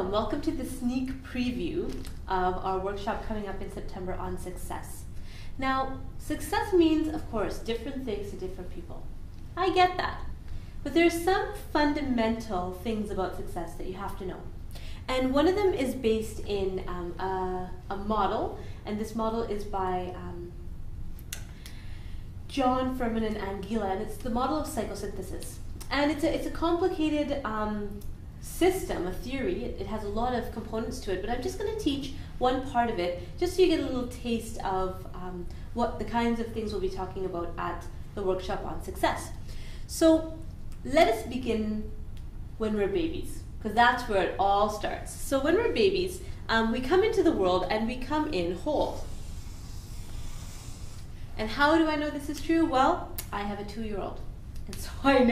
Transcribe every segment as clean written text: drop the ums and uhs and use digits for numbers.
welcome. Welcome to the sneak preview of our workshop coming up in September on success. Now, success means, of course, different things to different people. I get that. But there are some fundamental things about success that you have to know. And one of them is based in a model, and this model is by John Furman and Ann Gila, and it's the model of psychosynthesis. And it's a complicated system, a theory. It has a lot of components to it, but I'm just going to teach one part of it, just so you get a little taste of what the kinds of things we'll be talking about at the workshop on success. So let us begin when we're babies, because that's where it all starts. So when we're babies, we come into the world and we come in whole. And how do I know this is true? Well, I have a 2-year-old. And so I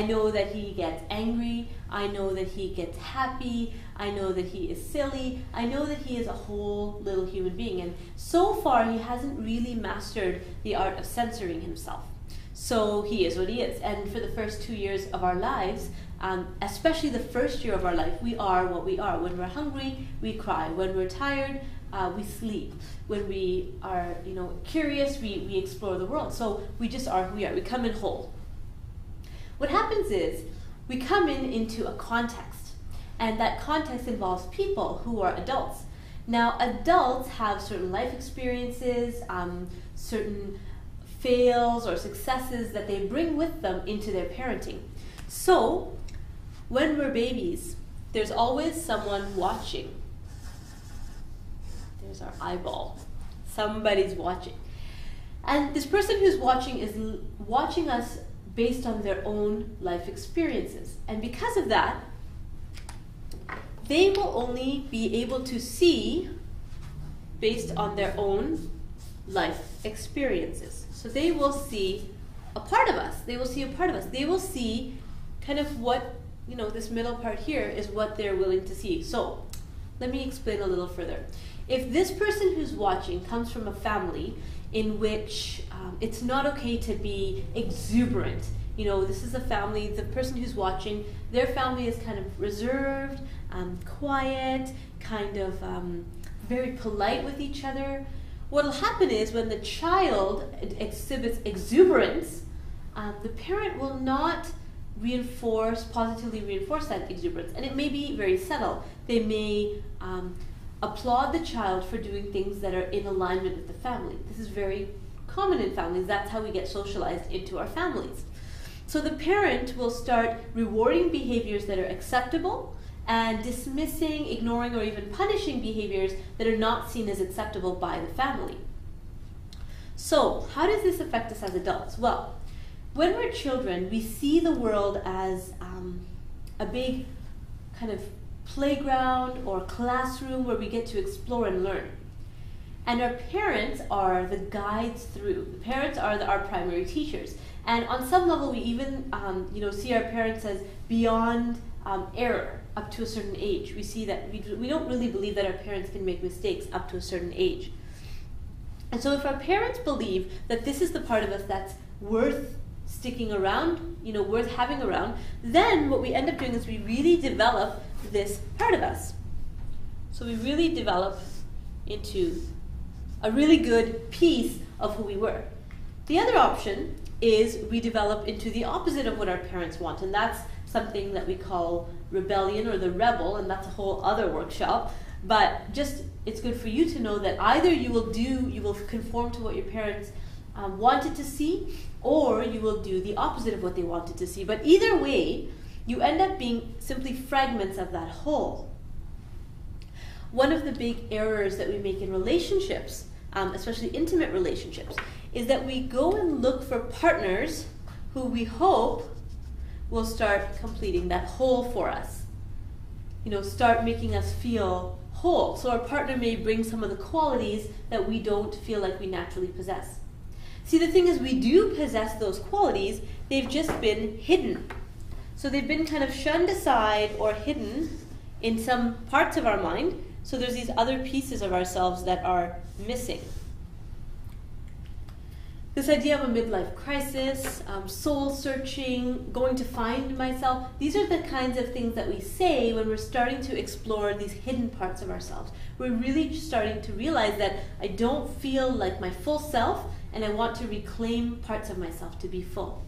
know that he gets angry, I know that he gets happy, I know that he is silly, I know that he is a whole little human being. And so far he hasn't really mastered the art of censoring himself. So he is what he is. And for the first 2 years of our lives, especially the first year of our life, we are what we are. When we're hungry, we cry. When we're tired, we sleep. When we are curious, we explore the world. So we just are who we are. We come in whole. What happens is we come into a context, and that context involves people who are adults. Now, adults have certain life experiences, certain fails or successes that they bring with them into their parenting. So, when we're babies, there's always someone watching. There's our eyeball. Somebody's watching. And this person who's watching is watching us based on their own life experiences. And because of that, they will only be able to see based on their own life experiences. So they will see a part of us. They will see a part of us. They will see kind of what, this middle part here is what they're willing to see. So let me explain a little further. If this person who's watching comes from a family in which it's not okay to be exuberant. This is a family, the person who's watching, their family is kind of reserved, quiet, kind of very polite with each other. What will happen is when the child exhibits exuberance, the parent will not positively reinforce that exuberance. And it may be very subtle. They may applaud the child for doing things that are in alignment with the family. This is very common in families. That's how we get socialized into our families. So the parent will start rewarding behaviors that are acceptable and dismissing, ignoring, or even punishing behaviors that are not seen as acceptable by the family. So how does this affect us as adults? Well, when we're children, we see the world as a big kind of playground or classroom where we get to explore and learn. And our parents are the guides through. The parents are our primary teachers. And on some level, we even see our parents as beyond error up to a certain age. We see that we don't really believe that our parents can make mistakes up to a certain age. And so if our parents believe that this is the part of us that's worth sticking around, worth having around, then what we end up doing is we really develop this part of us. So we really develop into a really good piece of who we were. The other option is we develop into the opposite of what our parents want, and that's something that we call rebellion or the rebel, and that's a whole other workshop. But just it's good for you to know that either you will conform to what your parents wanted to see, or you will do the opposite of what they wanted to see. But either way, you end up being simply fragments of that whole. One of the big errors that we make in relationships, especially intimate relationships, is that we go and look for partners who we hope will start completing that whole for us. Start making us feel whole. So our partner may bring some of the qualities that we don't feel like we naturally possess. See, the thing is, we do possess those qualities, they've just been hidden. So they've been kind of shunned aside or hidden in some parts of our mind. So there's these other pieces of ourselves that are missing. This idea of a midlife crisis, soul searching, going to find myself, these are the kinds of things that we say when we're starting to explore these hidden parts of ourselves. We're really starting to realize that I don't feel like my full self and I want to reclaim parts of myself to be full.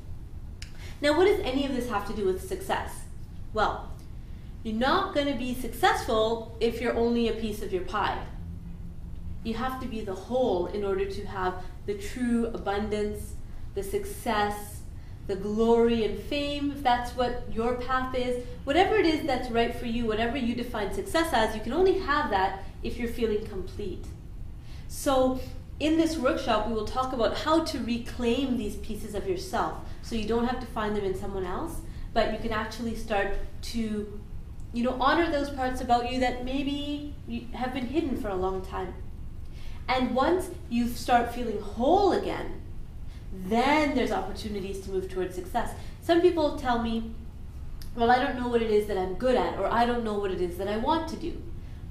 Now, what does any of this have to do with success? Well, you're not going to be successful if you're only a piece of your pie. You have to be the whole in order to have the true abundance, the success, the glory and fame, if that's what your path is. Whatever it is that's right for you, whatever you define success as, you can only have that if you're feeling complete. So in this workshop, we will talk about how to reclaim these pieces of yourself so you don't have to find them in someone else, but you can actually start to honor those parts about you that maybe have been hidden for a long time. And once you start feeling whole again, then there's opportunities to move towards success. Some people tell me, well, I don't know what it is that I'm good at, or I don't know what it is that I want to do.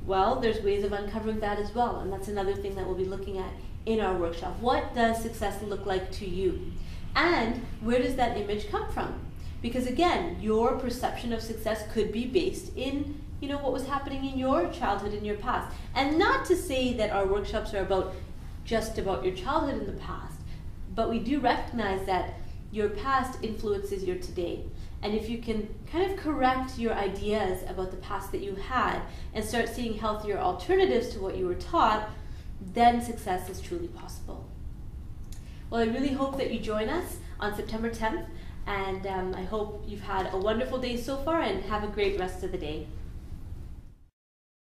Well, there's ways of uncovering that as well, and that's another thing that we'll be looking at in our workshop. What does success look like to you? And where does that image come from? Because again, your perception of success could be based in what was happening in your childhood, in your past. And not to say that our workshops are just about your childhood in the past, but we do recognize that your past influences your today. And if you can kind of correct your ideas about the past that you had and start seeing healthier alternatives to what you were taught, then success is truly possible. Well, I really hope that you join us on September 10th, and I hope you've had a wonderful day so far and have a great rest of the day.